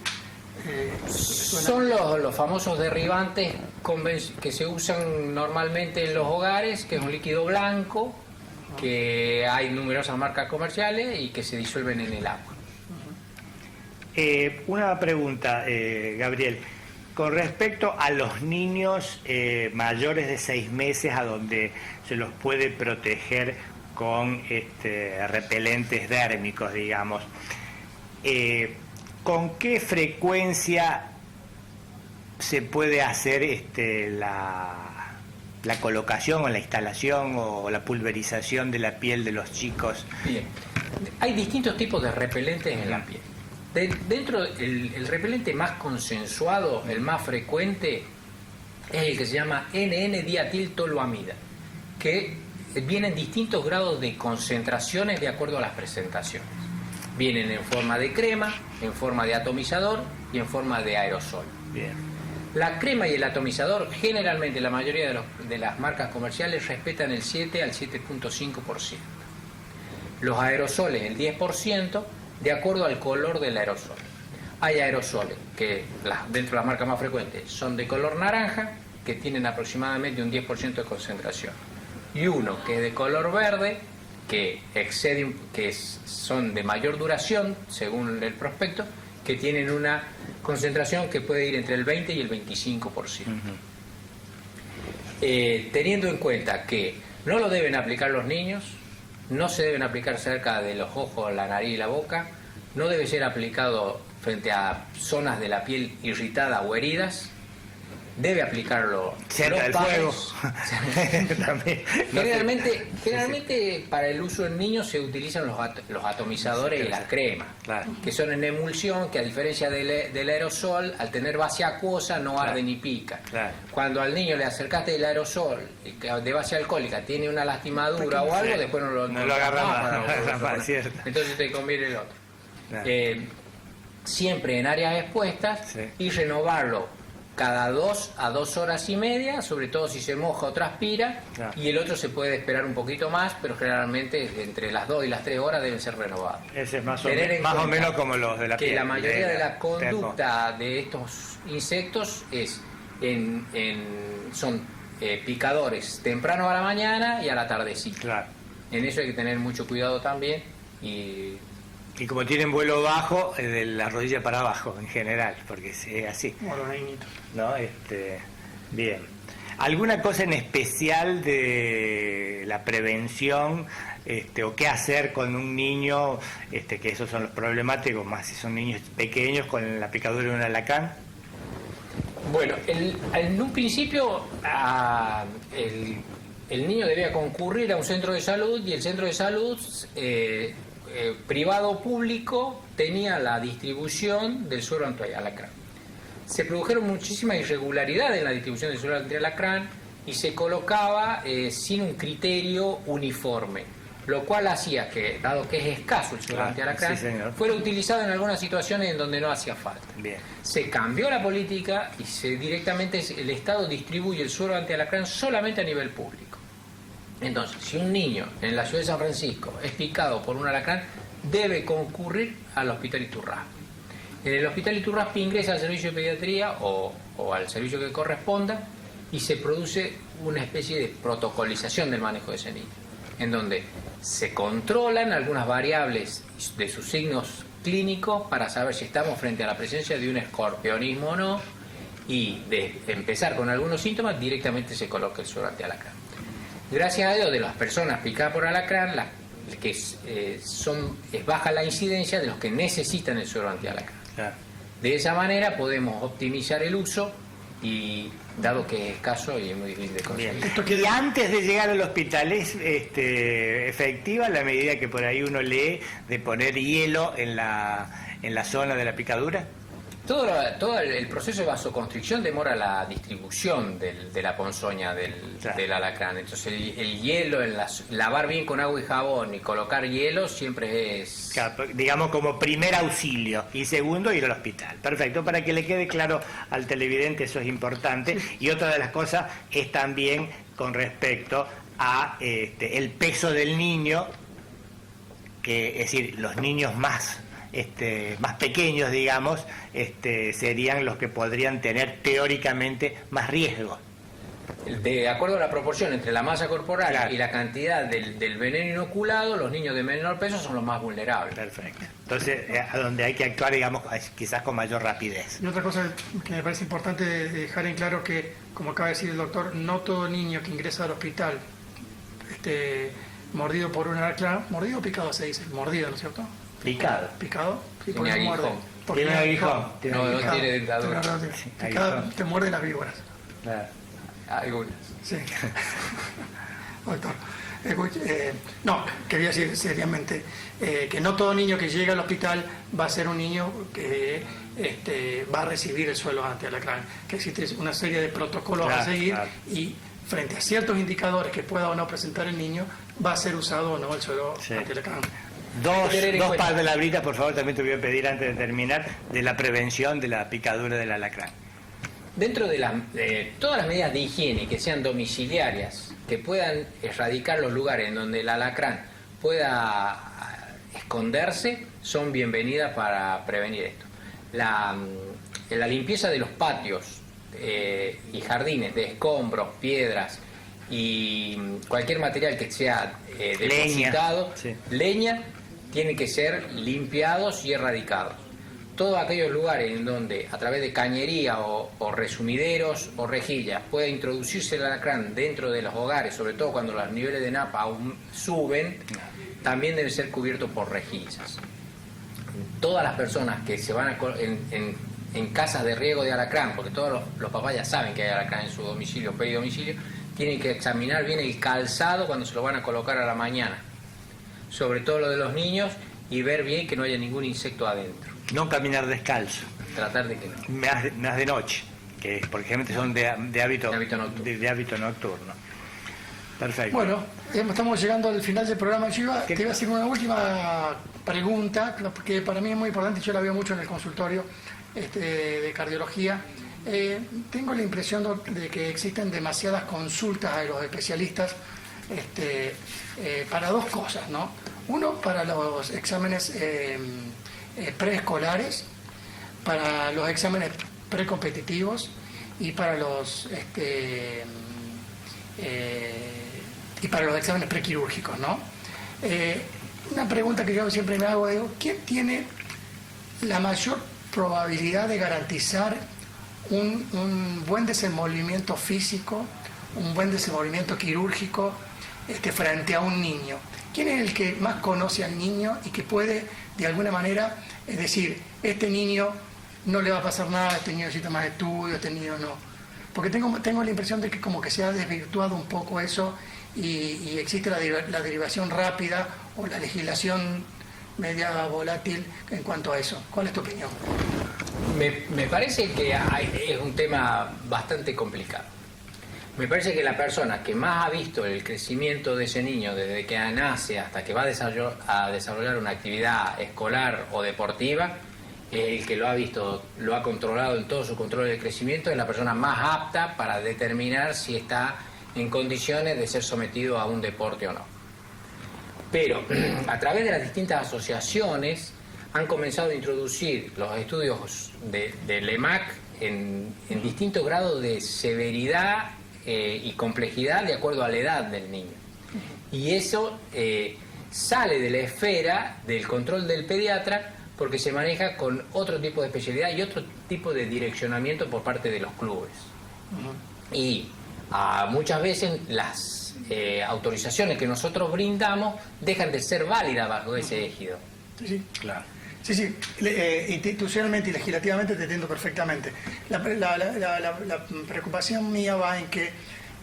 son los famosos derribantes que se usan normalmente en los hogares, que es un líquido blanco, que hay numerosas marcas comerciales y que se disuelven en el agua. Una pregunta, Gabriel. Con respecto a los niños mayores de 6 meses, a donde se los puede proteger con repelentes dérmicos, digamos, ¿con qué frecuencia se puede hacer la colocación o la instalación o la pulverización de la piel de los chicos? Bien, hay distintos tipos de repelentes en la piel. Dentro, el repelente más consensuado, el más frecuente, es el que se llama NN-diatiltoluamida, que viene en distintos grados de concentraciones de acuerdo a las presentaciones. Vienen en forma de crema, en forma de atomizador y en forma de aerosol. Bien. La crema y el atomizador, generalmente la mayoría de las marcas comerciales respetan el 7 al 7.5%. Los aerosoles el 10%, de acuerdo al color del aerosol. Hay aerosoles que dentro de las marcas más frecuentes son de color naranja, que tienen aproximadamente un 10% de concentración. Y uno que es de color verde, que son de mayor duración, según el prospecto, que tienen una concentración que puede ir entre el 20 y el 25%. Teniendo en cuenta que no lo deben aplicar los niños, no se deben aplicar cerca de los ojos, la nariz y la boca, no debe ser aplicado frente a zonas de la piel irritada o heridas, debe aplicarlo cerca del fuego. También. Generalmente para el uso en niños se utilizan los atomizadores y las cremas, claro, que son en emulsión, que a diferencia del aerosol, al tener base acuosa no arde ni pica. Claro. Cuando al niño le acercaste el aerosol de base alcohólica, tiene una lastimadura o algo, después no lo agarra más. Entonces te conviene el otro. Claro. Siempre en áreas expuestas, sí, y renovarlo cada 2 a 2 horas y media, sobre todo si se moja o transpira, claro, y el otro se puede esperar un poquito más, pero generalmente entre las 2 y las 3 horas deben ser renovados. Ese es más o menos como los de la piel. Que la mayoría de la conducta de estos insectos son picadores temprano a la mañana y a la tardecita. Claro. En eso hay que tener mucho cuidado también. Y como tienen vuelo bajo, de la rodilla para abajo en general, porque es así. Como los niñitos. ¿No? Bien. ¿Alguna cosa en especial de la prevención o qué hacer con un niño, que esos son los problemáticos, más si son niños pequeños, con la picadura de un alacrán? Bueno, en un principio el niño debía concurrir a un centro de salud, y el centro de salud privado o público tenía la distribución del suero antialacrán. Se produjeron muchísimas irregularidades en la distribución del suero antialacrán y se colocaba sin un criterio uniforme, lo cual hacía que, dado que es escaso el suero antialacrán, sí, fuera utilizado en algunas situaciones en donde no hacía falta. Bien. Se cambió la política y directamente el Estado distribuye el suero antialacrán solamente a nivel público. Entonces, si un niño en la ciudad de San Francisco es picado por un alacrán, debe concurrir al Hospital Iturraspe. En el Hospital Iturraspe ingresa al servicio de pediatría o al servicio que corresponda, y se produce una especie de protocolización del manejo de ese niño, en donde se controlan algunas variables de sus signos clínicos para saber si estamos frente a la presencia de un escorpionismo o no, y de empezar con algunos síntomas, directamente se coloca el suero antialacrán. Gracias a Dios, de las personas picadas por alacrán, es baja la incidencia de los que necesitan el suero antialacrán. Claro. De esa manera podemos optimizar el uso, y dado que es escaso y es muy difícil de conseguir. Y antes de llegar al hospital, ¿es efectiva la medida que por ahí uno lee de poner hielo en la zona de la picadura? Todo el proceso de vasoconstricción demora la distribución de la ponzoña del alacrán. Entonces el hielo, lavar bien con agua y jabón y colocar hielo siempre es... Claro, digamos como primer auxilio, y segundo, ir al hospital. Perfecto, para que le quede claro al televidente, eso es importante. Y otra de las cosas es también con respecto a el peso del niño, que, es decir, los niños más pequeños, digamos, serían los que podrían tener teóricamente más riesgo. De acuerdo a la proporción entre la masa corporal, claro, y la cantidad del veneno inoculado, los niños de menor peso son los más vulnerables. Perfecto. Entonces, a donde hay que actuar, digamos, quizás con mayor rapidez. Y otra cosa que me parece importante dejar en claro que, como acaba de decir el doctor, no todo niño que ingresa al hospital mordido por un alacrán, mordido o picado se dice, mordido, ¿no es cierto? Picado. Picado, sí, Tiene por eso aguijón. muerde. Porque Tiene aguijón. No tiene dentadura. Picado, te muerde las víboras. Claro. Algunas. Sí. Doctor, no, quería decir seriamente que no todo niño que llega al hospital va a ser un niño que va a recibir el suelo antialacrán, que existe una serie de protocolos a seguir, y frente a ciertos indicadores que pueda o no presentar el niño, va a ser usado o no el suelo antialacrán. Dos palabritas, por favor, también te voy a pedir antes de terminar, de la prevención de la picadura del alacrán. Dentro de todas las medidas de higiene que sean domiciliarias, que puedan erradicar los lugares en donde el alacrán pueda esconderse, son bienvenidas para prevenir esto. La limpieza de los patios y jardines de escombros, piedras y cualquier material que sea depositado, leña, tienen que ser limpiados y erradicados. Todos aquellos lugares en donde a través de cañería o resumideros o rejillas pueda introducirse el alacrán dentro de los hogares, sobre todo cuando los niveles de napa aún suben, también deben ser cubiertos por rejillas. Todas las personas que se van en casas de riego de alacrán, porque todos los papás ya saben que hay alacrán en su domicilio, peridomicilio, tienen que examinar bien el calzado cuando se lo van a colocar a la mañana, sobre todo lo de los niños, y ver bien que no haya ningún insecto adentro. No caminar descalzo. Tratar de que no. Más de noche, que porque generalmente son de hábito nocturno. Perfecto. Bueno, estamos llegando al final del programa. Te iba a hacer una última pregunta, que para mí es muy importante, yo la veo mucho en el consultorio de cardiología. Tengo la impresión de que existen demasiadas consultas a los especialistas para dos cosas, ¿no? Uno, para los exámenes preescolares, para los exámenes precompetitivos y para los exámenes prequirúrgicos, ¿no? Una pregunta que yo siempre me hago es, ¿quién tiene la mayor probabilidad de garantizar un buen desenvolvimiento físico, un buen desenvolvimiento quirúrgico frente a un niño? ¿Quién es el que más conoce al niño y que puede, de alguna manera, decir, este niño no le va a pasar nada, este niño necesita más estudio, este niño no? Porque tengo la impresión de que como que se ha desvirtuado un poco eso y existe la derivación rápida o la legislación media volátil en cuanto a eso. ¿Cuál es tu opinión? Me parece que es un tema bastante complicado. Me parece que la persona que más ha visto el crecimiento de ese niño desde que nace hasta que va a desarrollar una actividad escolar o deportiva, el que lo ha visto, lo ha controlado en todo su control de crecimiento, es la persona más apta para determinar si está en condiciones de ser sometido a un deporte o no. Pero a través de las distintas asociaciones han comenzado a introducir los estudios del EMAC en distintos grados de severidad y complejidad de acuerdo a la edad del niño. Y eso sale de la esfera del control del pediatra porque se maneja con otro tipo de especialidad y otro tipo de direccionamiento por parte de los clubes. Y muchas veces las autorizaciones que nosotros brindamos dejan de ser válidas bajo ese ejido. Sí, claro. Sí, institucionalmente y legislativamente te entiendo perfectamente. La preocupación mía va en que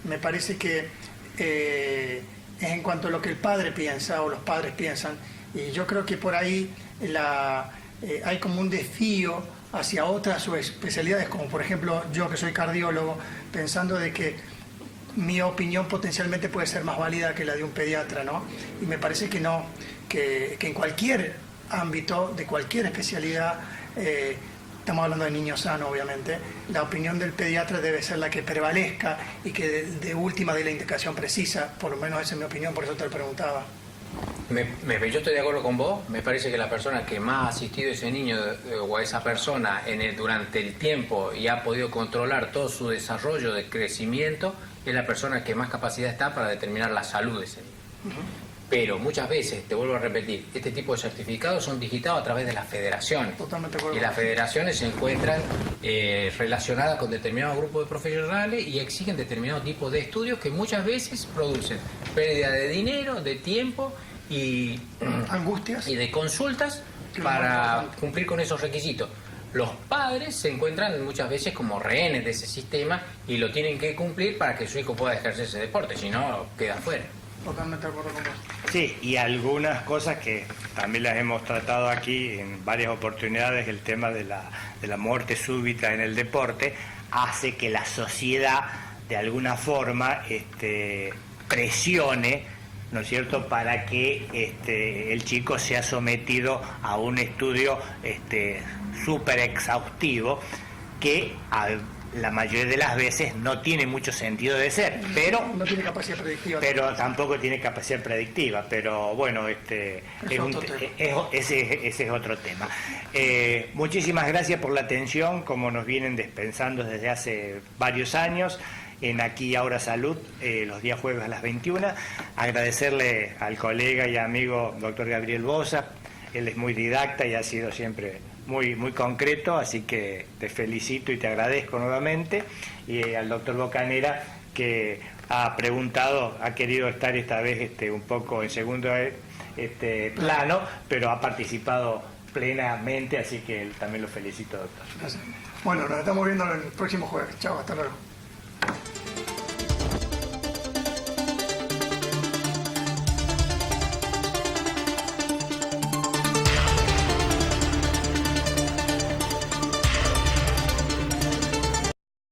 me parece que es en cuanto a lo que el padre piensa o los padres piensan, y yo creo que por ahí hay como un desvío hacia otras subespecialidades, como por ejemplo yo que soy cardiólogo, pensando de que mi opinión potencialmente puede ser más válida que la de un pediatra, ¿no? Y me parece que no, que en cualquier ámbito, de cualquier especialidad, estamos hablando de niños sanos obviamente, la opinión del pediatra debe ser la que prevalezca y que de última dé la indicación precisa, por lo menos esa es mi opinión, por eso te lo preguntaba. Yo estoy de acuerdo con vos. Me parece que la persona que más ha asistido a ese niño o a esa persona durante el tiempo y ha podido controlar todo su desarrollo de crecimiento es la persona que más capacidad está para determinar la salud de ese niño. Pero muchas veces, te vuelvo a repetir, este tipo de certificados son digitados a través de las federaciones. Totalmente de acuerdo. Y las federaciones se encuentran relacionadas con determinados grupos de profesionales y exigen determinado tipo de estudios que muchas veces producen pérdida de dinero, de tiempo y angustias y de consultas para cumplir con esos requisitos. Los padres se encuentran muchas veces como rehenes de ese sistema y lo tienen que cumplir para que su hijo pueda ejercer ese deporte, si no queda fuera. Totalmente de acuerdo con vos. Sí, y algunas cosas que también las hemos tratado aquí en varias oportunidades, el tema de la muerte súbita en el deporte, hace que la sociedad de alguna forma presione, ¿no es cierto?, para que el chico sea sometido a un estudio súper exhaustivo que la mayoría de las veces no tiene mucho sentido de ser, pero no tiene capacidad predictiva. Pero tampoco tiene capacidad predictiva, pero bueno, ese es otro tema. Muchísimas gracias por la atención, como nos vienen dispensando desde hace varios años en Aquí y Ahora Salud, los días jueves a las 21. Agradecerle al colega y amigo doctor Gabriel Bosa, él es muy didacta y ha sido siempre muy concreto, así que te felicito y te agradezco nuevamente, y al doctor Bocanera, que ha preguntado, ha querido estar esta vez un poco en segundo plano, pero ha participado plenamente, así que también lo felicito, doctor. Gracias. Bueno, nos estamos viendo el próximo jueves. Chao, hasta luego.